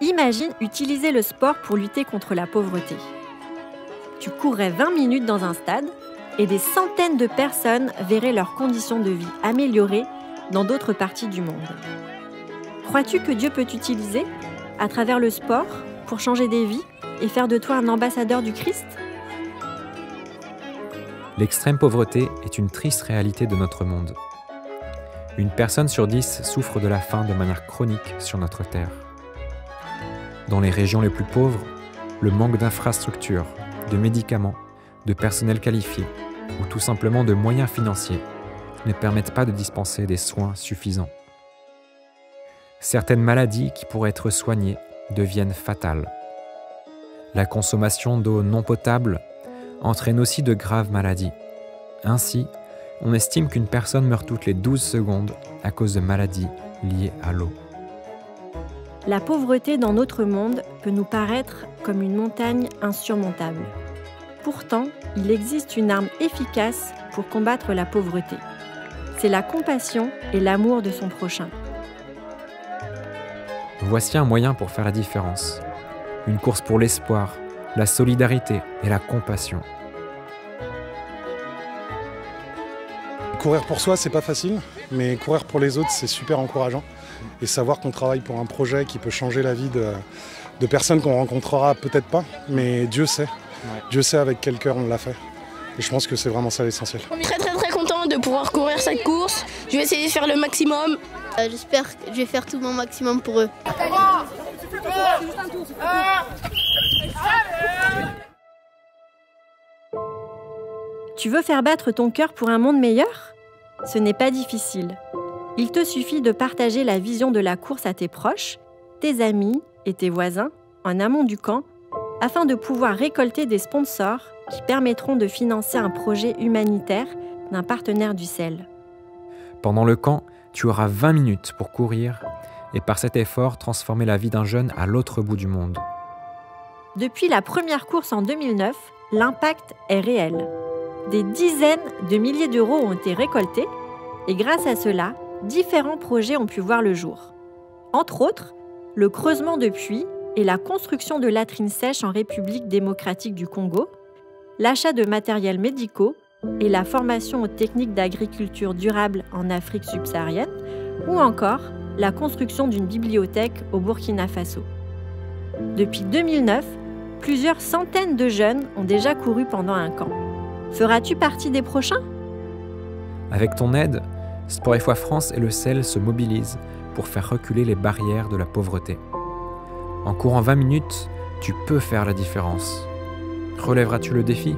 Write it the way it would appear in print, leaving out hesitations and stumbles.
Imagine utiliser le sport pour lutter contre la pauvreté. Tu courrais 20 minutes dans un stade et des centaines de personnes verraient leurs conditions de vie améliorées dans d'autres parties du monde. Crois-tu que Dieu peut t'utiliser, à travers le sport, pour changer des vies et faire de toi un ambassadeur du Christ ? L'extrême pauvreté est une triste réalité de notre monde. Une personne sur 10 souffre de la faim de manière chronique sur notre terre. Dans les régions les plus pauvres, le manque d'infrastructures, de médicaments, de personnel qualifié ou tout simplement de moyens financiers ne permettent pas de dispenser des soins suffisants. Certaines maladies qui pourraient être soignées deviennent fatales. La consommation d'eau non potable entraîne aussi de graves maladies. Ainsi, on estime qu'une personne meurt toutes les 12 secondes à cause de maladies liées à l'eau. La pauvreté dans notre monde peut nous paraître comme une montagne insurmontable. Pourtant, il existe une arme efficace pour combattre la pauvreté. C'est la compassion et l'amour de son prochain. Voici un moyen pour faire la différence. Une course pour l'espoir, la solidarité et la compassion. Courir pour soi, c'est pas facile, mais courir pour les autres, c'est super encourageant. Et savoir qu'on travaille pour un projet qui peut changer la vie de personnes qu'on rencontrera peut-être pas, mais Dieu sait. Ouais. Dieu sait avec quel cœur on l'a fait. Et je pense que c'est vraiment ça l'essentiel. On est très content de pouvoir courir cette course. Je vais essayer de faire le maximum. J'espère que je vais faire tout mon maximum pour eux. Tu veux faire battre ton cœur pour un monde meilleur ? Ce n'est pas difficile. Il te suffit de partager la vision de la course à tes proches, tes amis et tes voisins en amont du camp afin de pouvoir récolter des sponsors qui permettront de financer un projet humanitaire d'un partenaire du CEL. Pendant le camp, tu auras 20 minutes pour courir et par cet effort transformer la vie d'un jeune à l'autre bout du monde. Depuis la première course en 2009, l'impact est réel. Des dizaines de milliers d'euros ont été récoltés et grâce à cela, différents projets ont pu voir le jour. Entre autres, le creusement de puits et la construction de latrines sèches en République démocratique du Congo, l'achat de matériels médicaux et la formation aux techniques d'agriculture durable en Afrique subsaharienne, ou encore la construction d'une bibliothèque au Burkina Faso. Depuis 2009, plusieurs centaines de jeunes ont déjà couru pendant un camp. Feras-tu partie des prochains ? Avec ton aide, Sport et Foi France et le CEL se mobilisent pour faire reculer les barrières de la pauvreté. En courant 20 minutes, tu peux faire la différence. Relèveras-tu le défi ?